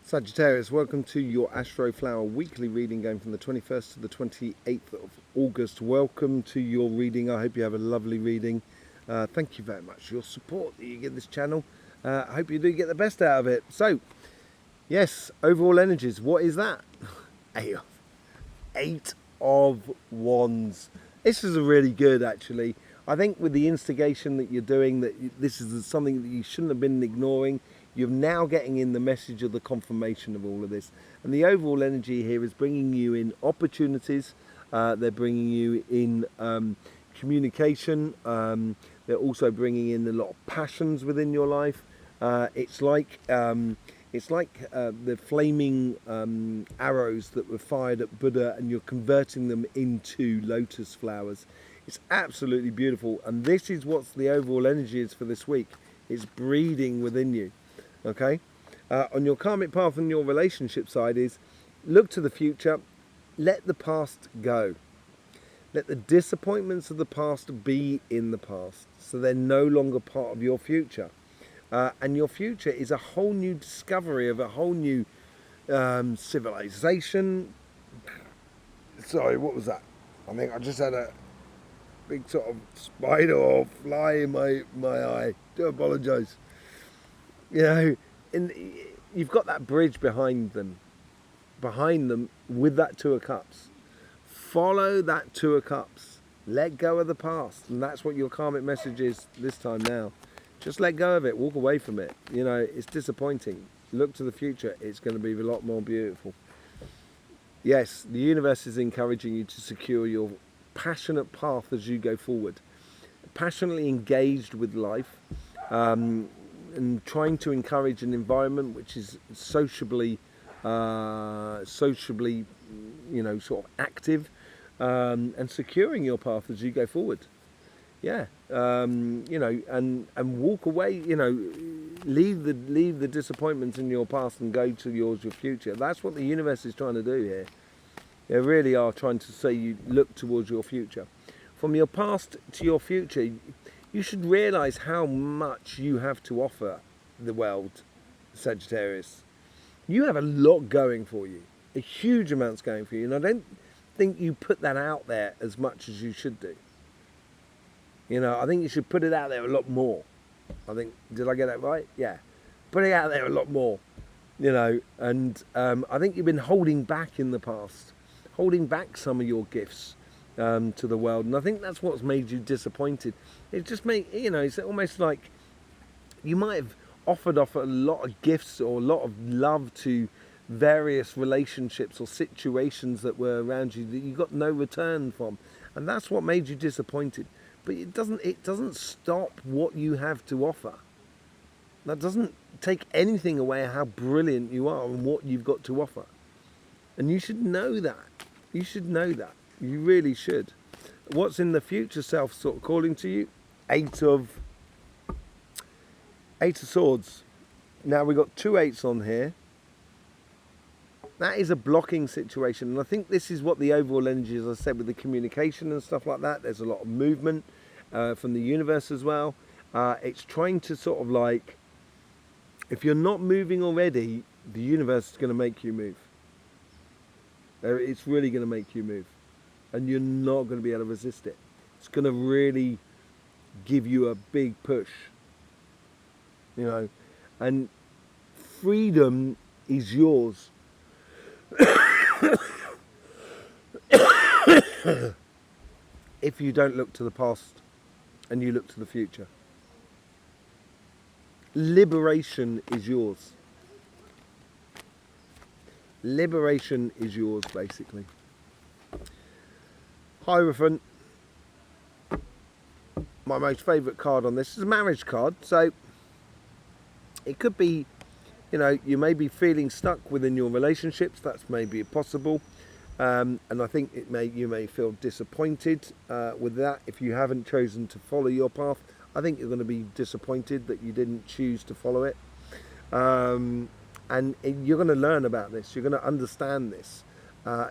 Sagittarius, welcome to your Astroflower weekly reading going from the 21st to the 28th of August. Welcome to your reading. I hope you have a lovely reading. Thank you very much for your support that you give this channel. I hope you do get the best out of it. So, yes, overall energies. What is that? Eight of Wands. This is really good, actually. I think with the instigation that you're doing, that this is something that you shouldn't have been ignoring. You're now getting in the message of the confirmation of all of this. And the overall energy here is bringing you in opportunities. They're bringing you in communication. They're also bringing in a lot of passions within your life. It's like the flaming arrows that were fired at Buddha, and you're converting them into lotus flowers. It's absolutely beautiful. And this is what the overall energy is for this week. It's breeding within you. Okay, on your karmic path and your relationship side is look to the future, let the past go. Let the disappointments of the past be in the past, so they're no longer part of your future. And your future is a whole new discovery of a whole new civilization. Sorry, what was that? I think I just had a big sort of spider or fly in my eye. Do apologise. You know, you've got that bridge behind them with that Two of Cups. Follow that Two of Cups. Let go of the past. And that's what your karmic message is this time now. Just let go of it. Walk away from it. You know, it's disappointing. Look to the future. It's going to be a lot more beautiful. Yes, the universe is encouraging you to secure your passionate path as you go forward. Passionately engaged with life. And trying to encourage an environment which is sociably, you know, sort of active, and securing your path as you go forward. Yeah, you know, and walk away. You know, leave the disappointments in your past and go towards your future. That's what the universe is trying to do here. They really are trying to say you look towards your future. From your past to your future, you should realise how much you have to offer the world, Sagittarius. You have a lot going for you, a huge amount's going for you, and I don't think you put that out there as much as you should do. You know, I think you should put it out there a lot more. I think, did I get that right? Yeah. Put it out there a lot more, you know, and I think you've been holding back in the past, holding back some of your gifts to the world, and I think that's what's made you disappointed. It just made, you know, it's almost like you might have offered a lot of gifts or a lot of love to various relationships or situations that were around you that you got no return from, and that's what made you disappointed. But it doesn't stop what you have to offer. That doesn't take anything away how brilliant you are and what you've got to offer, and you should know that. You should know that. You really should. What's in the future self sort of calling to you? Eight of Swords. Now we've got two eights on here. That is a blocking situation, and I think this is what the overall energy, as I said, with the communication and stuff like that. There's a lot of movement from the universe as well. It's trying to sort of like, if you're not moving already, the universe is going to make you move. It's really going to make you move. And you're not going to be able to resist it. It's going to really give you a big push, you know, and freedom is yours. If you don't look to the past and you look to the future, liberation is yours. Liberation is yours, basically. Hierophant, my most favourite card on this is a marriage card. So it could be, you know, you may be feeling stuck within your relationships. That's maybe possible, and I think you may feel disappointed with that if you haven't chosen to follow your path. I think you're going to be disappointed that you didn't choose to follow it, and you're going to learn about this. You're going to understand this.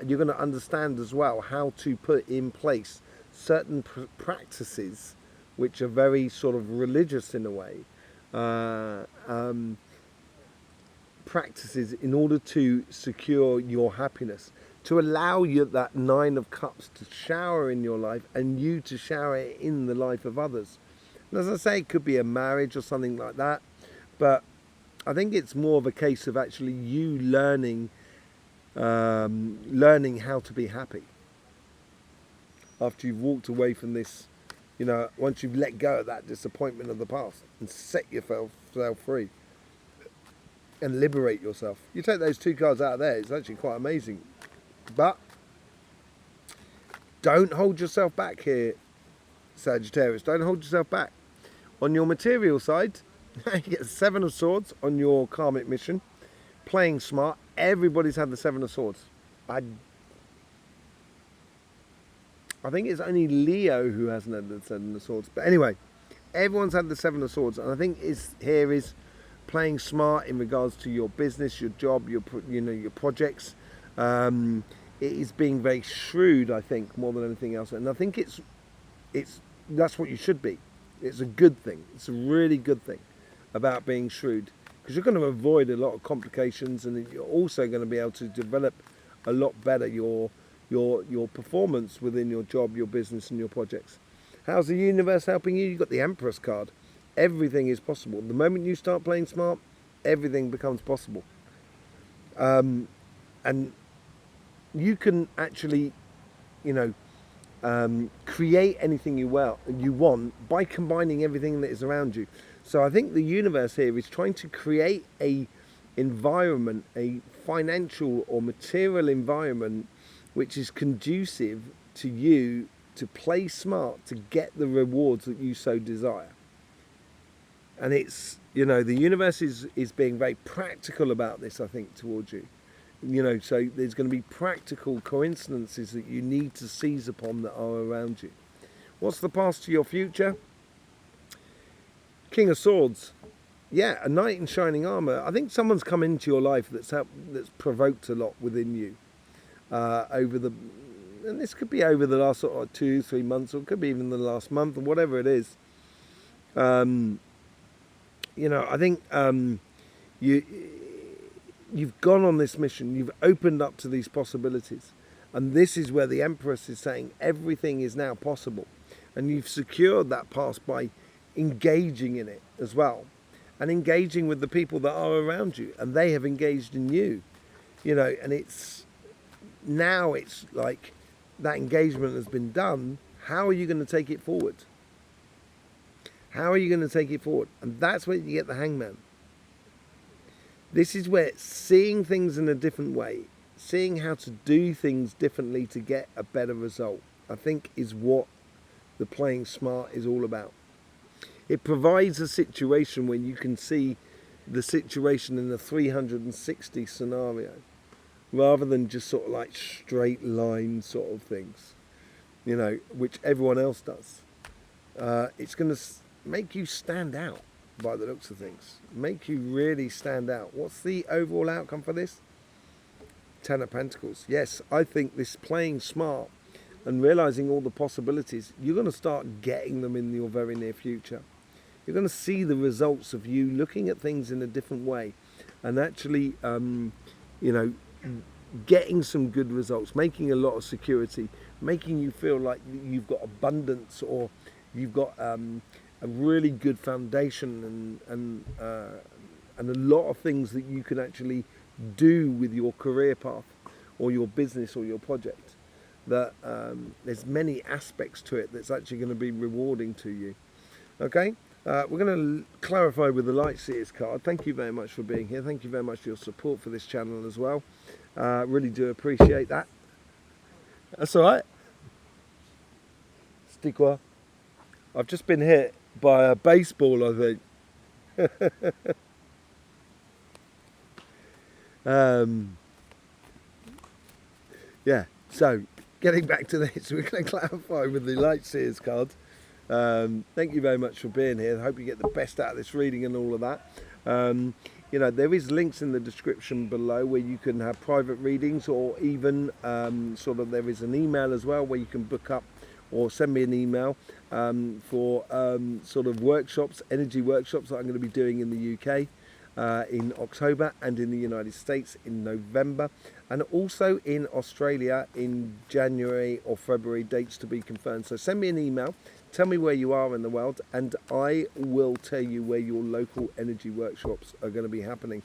You're going to understand as well how to put in place certain practices which are very sort of religious in a way, practices in order to secure your happiness, to allow you that Nine of Cups to shower in your life and you to shower in the life of others. And as I say, it could be a marriage or something like that, but I think it's more of a case of actually you learning how to be happy after you've walked away from this, once you've let go of that disappointment of the past and set yourself free and liberate yourself. You take those two cards out of there, it's actually quite amazing. But don't hold yourself back here, Sagittarius. Don't hold yourself back. On your material side, you get the Seven of Swords on your karmic mission. Playing smart. Everybody's had the Seven of Swords. I think it's only Leo who hasn't had the Seven of Swords. But anyway, everyone's had the Seven of Swords. And I think here is playing smart in regards to your business, your job, your projects. It is being very shrewd, I think, more than anything else. And I think that's what you should be. It's a good thing. It's a really good thing about being shrewd, because you're going to avoid a lot of complications, and you're also going to be able to develop a lot better your performance within your job, your business, and your projects. How's the universe helping you? You've got the Empress card. Everything is possible. The moment you start playing smart, everything becomes possible. And you can actually, create anything you want by combining everything that is around you. So I think the universe here is trying to create a environment, a financial or material environment, which is conducive to you to play smart to get the rewards that you so desire. And it's, the universe is being very practical about this, I think, towards you. So there's going to be practical coincidences that you need to seize upon that are around you. What's the path to your future? King of Swords. Yeah, a knight in shining armour. I think someone's come into your life that's provoked a lot within you and this could be over the last sort of 2-3 months, or it could be even the last month, or whatever it is. I think you've gone on this mission, you've opened up to these possibilities, and this is where the Empress is saying everything is now possible, and you've secured that past by engaging in it as well, and engaging with the people that are around you, and they have engaged in you, and it's like that engagement has been done. How are you going to take it forward? How are you going to take it forward? And that's where you get the Hangman. This is where seeing things in a different way, seeing how to do things differently to get a better result, I think is what the playing smart is all about. It provides a situation where you can see the situation in a 360 scenario, rather than just sort of like straight line sort of things, which everyone else does. It's going to make you stand out by the looks of things. Make you really stand out. What's the overall outcome for this? Ten of Pentacles. Yes, I think this playing smart and realizing all the possibilities, you're going to start getting them in your very near future. You're going to see the results of you looking at things in a different way, and actually, getting some good results, making a lot of security, making you feel like you've got abundance, or you've got a really good foundation, and a lot of things that you can actually do with your career path or your business or your project. That there's many aspects to it that's actually going to be rewarding to you. Okay, we're going to clarify with the Light Seers card. Thank you very much for being here. Thank you very much for your support for this channel as well. Really do appreciate that. That's all right. Stickwa. I've just been hit by a baseball, I think. Yeah, so getting back to this, we're going to clarify with the Light Seers card. Thank you very much for being here. I hope you get the best out of this reading and all of that. There is links in the description below where you can have private readings, or even there is an email as well where you can book up or send me an email for workshops, energy workshops that I'm going to be doing in the UK. in October, and in the United States in November, and also in Australia in January or February, dates to be confirmed. So send me an email, tell me where you are in the world, and I will tell you where your local energy workshops are going to be happening.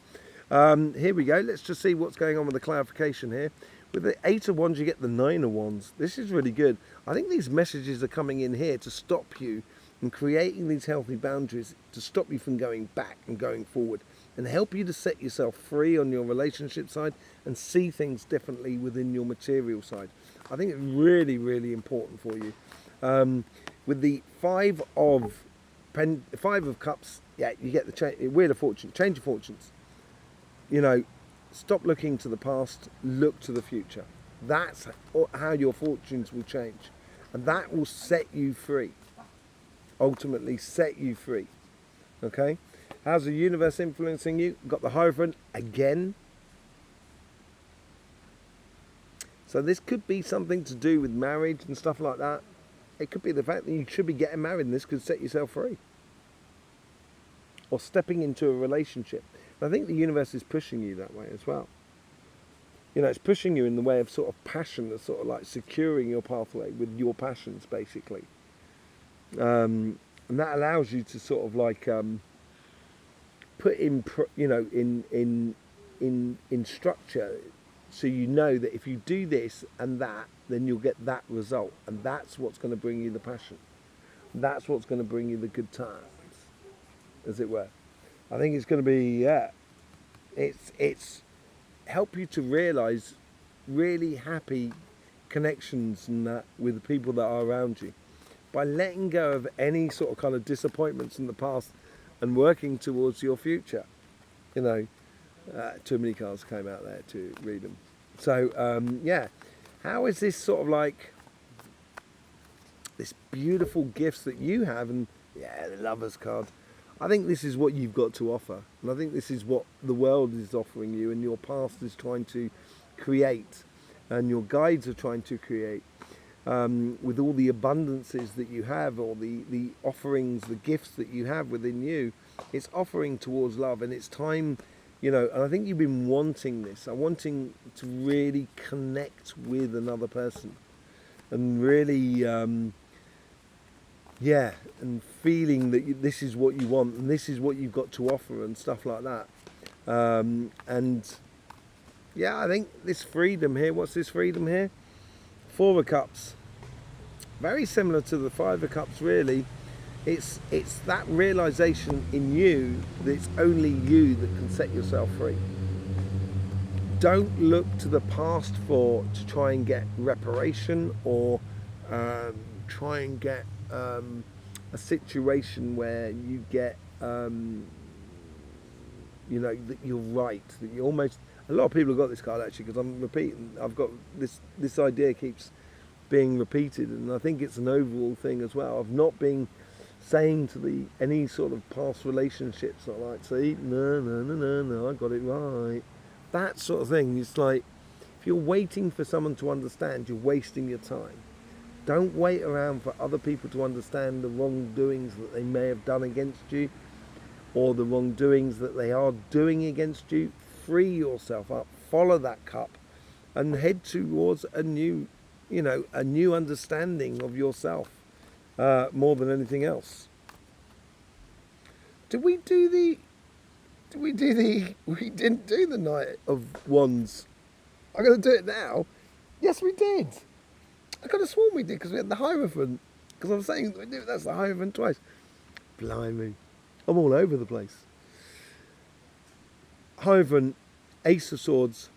Here we go. Let's just see what's going on with the clarification here. With the 8 of Wands, you get the 9 of Wands. This is really good. I think these messages are coming in here to stop you and creating these healthy boundaries, to stop you from going back and going forward, and help you to set yourself free on your relationship side and see things differently within your material side. I think it's really, really important for you. With the Five of Cups, yeah, you get the Wheel of Fortune, change of fortunes. You know, stop looking to the past, look to the future. That's how your fortunes will change, and that will set you free. Ultimately set you free. Okay, how's the universe influencing you? Got the Hierophant again. So this could be something to do with marriage and stuff like that. It could be the fact that you should be getting married, and this could set yourself free, or stepping into a relationship. And I think the universe is pushing you that way as well. You know, it's pushing you in the way of sort of passion, of sort of like securing your pathway with your passions, basically. And that allows you to sort of like put in, you know, in structure, so you know that if you do this and that, then you'll get that result, and that's what's going to bring you the passion. That's what's going to bring you the good times, as it were. I think it's going to be, it's help you to realise really happy connections and that with the people that are around you, by letting go of any sort of kind of disappointments in the past and working towards your future. You know, too many cards came out there to read them. So, yeah, how is this sort of like this beautiful gifts that you have? And yeah, the Lover's card. I think this is what you've got to offer. And I think this is what the world is offering you, and your past is trying to create, and your guides are trying to create. With all the abundances that you have, or the offerings, the gifts that you have within you, it's offering towards love, and it's time, you know, and I think you've been wanting this, wanting to really connect with another person, and really, yeah, and feeling that this is what you want, and this is what you've got to offer, and stuff like that. And yeah, I think this freedom here, what's this freedom here? Four of Cups, very similar to the Five of Cups, really. It's that realization in you that it's only you that can set yourself free. Don't look to the past to try and get reparation, or try and get a situation where you get you know, that you're right, that you almost. A lot of people have got this card, actually, because I'm repeating. I've got this idea keeps being repeated, and I think it's an overall thing as well, of not being saying to any sort of past relationships, not like, see, no, I got it right, that sort of thing. It's like, if you're waiting for someone to understand, you're wasting your time. Don't wait around for other people to understand the wrongdoings that they may have done against you, or the wrongdoings that they are doing against you. Free yourself up, follow that cup, and head towards a new, you know, a new understanding of yourself, more than anything else. We didn't do the Knight of Wands. I'm going to do it now. Yes, we did. I could have sworn we did, because we had the Hierophant. Because I was saying that's the Hierophant twice. Blimey, I'm all over the place. Hierophant, Ace of Swords.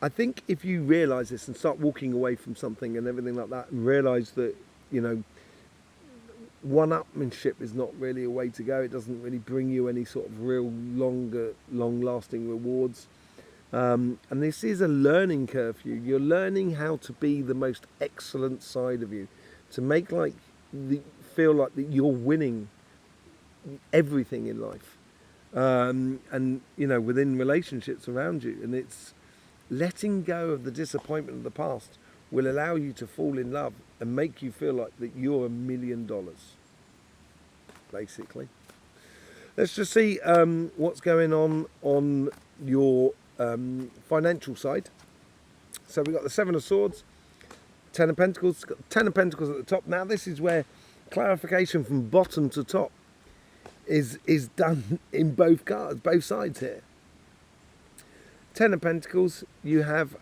I think if you realise this and start walking away from something and everything like that, and realise that, you know, one-upmanship is not really a way to go. It doesn't really bring you any sort of real long-lasting rewards. And this is a learning curve for you. You're learning how to be the most excellent side of you, to make feel like that you're winning everything in life. And, you know, within relationships around you. And it's letting go of the disappointment of the past will allow you to fall in love and make you feel like that you're $1 million, basically. Let's just see what's going on your financial side. So we've got the Seven of Swords, Ten of Pentacles, got Ten of Pentacles at the top. Now this is where clarification from bottom to top is done in both cards, both sides here. Ten of Pentacles, you have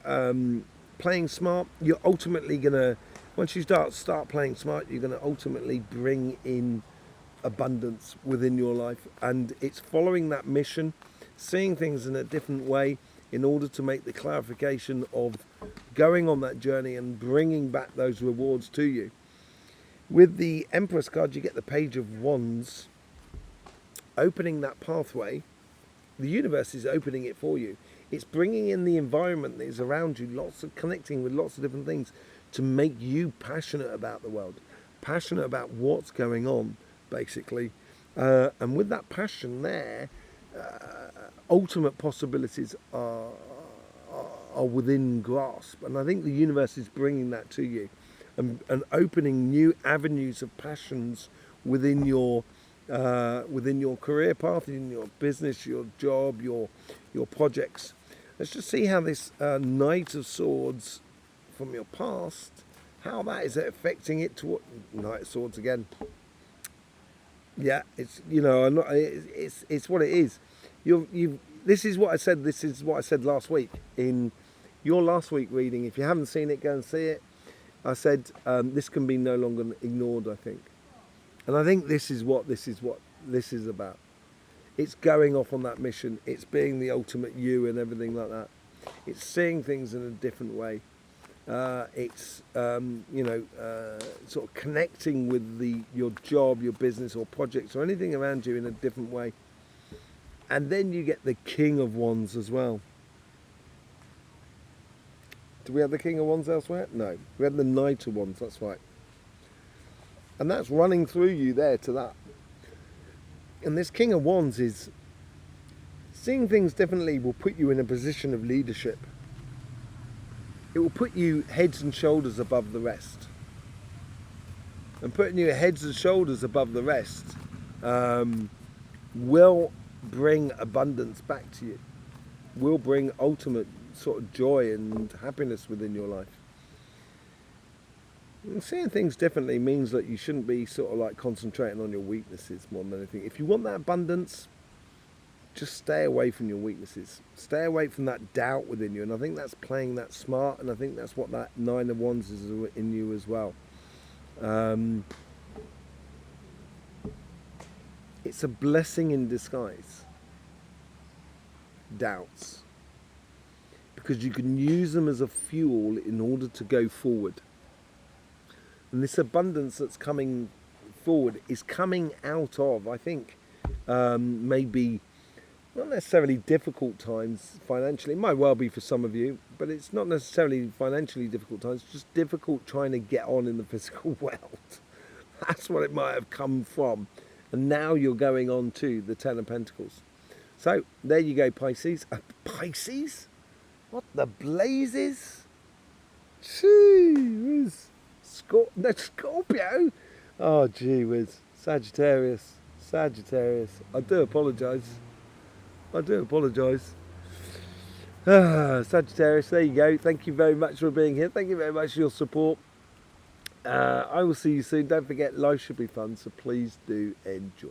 playing smart. You're ultimately gonna, once you start playing smart, you're gonna ultimately bring in abundance within your life, and it's following that mission, seeing things in a different way in order to make the clarification of going on that journey and bringing back those rewards to you. With the Empress card, you get the Page of Wands, opening that pathway. The universe is opening it for you. It's bringing in the environment that is around you, connecting with lots of different things to make you passionate about the world, passionate about what's going on, basically. And with that passion there, ultimate possibilities are within grasp. And I think the universe is bringing that to you and opening new avenues of passions within your career path, in your business, your job, your projects. Let's just see how this Knight of Swords from your past, how that is affecting it to what Knight of Swords again. Yeah, it's, you know, it's what it is. This is what I said. This is what I said last week in your last week reading. If you haven't seen it, go and see it. I said this can be no longer ignored, I think. And I think this is what this is about. It's going off on that mission. It's being the ultimate you and everything like that. It's seeing things in a different way. It's sort of connecting with your job, your business or projects or anything around you in a different way. And then you get the King of Wands as well. Do we have the King of Wands elsewhere? No. We have the Knight of Wands, that's right. And that's running through you there to that. And this King of Wands is seeing things differently, will put you in a position of leadership. It will put you heads and shoulders above the rest. And putting you heads and shoulders above the rest will bring abundance back to you. Will bring ultimate sort of joy and happiness within your life. And seeing things differently means that you shouldn't be sort of like concentrating on your weaknesses more than anything. If you want that abundance, just stay away from your weaknesses. Stay away from that doubt within you. And I think that's playing that smart, and I think that's what that Nine of Wands is in you as well. It's a blessing in disguise. Doubts. Because you can use them as a fuel in order to go forward. And this abundance that's coming forward is coming out of, I think, maybe not necessarily difficult times financially. It might well be for some of you, but it's not necessarily financially difficult times. It's just difficult trying to get on in the physical world. That's what it might have come from. And now you're going on to the Ten of Pentacles. So there you go, Pisces. Pisces? What the blazes? Jeez. Scorpio? Oh, gee whiz. Sagittarius. I do apologise. Sagittarius, there you go. Thank you very much for being here. Thank you very much for your support. I will see you soon. Don't forget, life should be fun, so please do enjoy.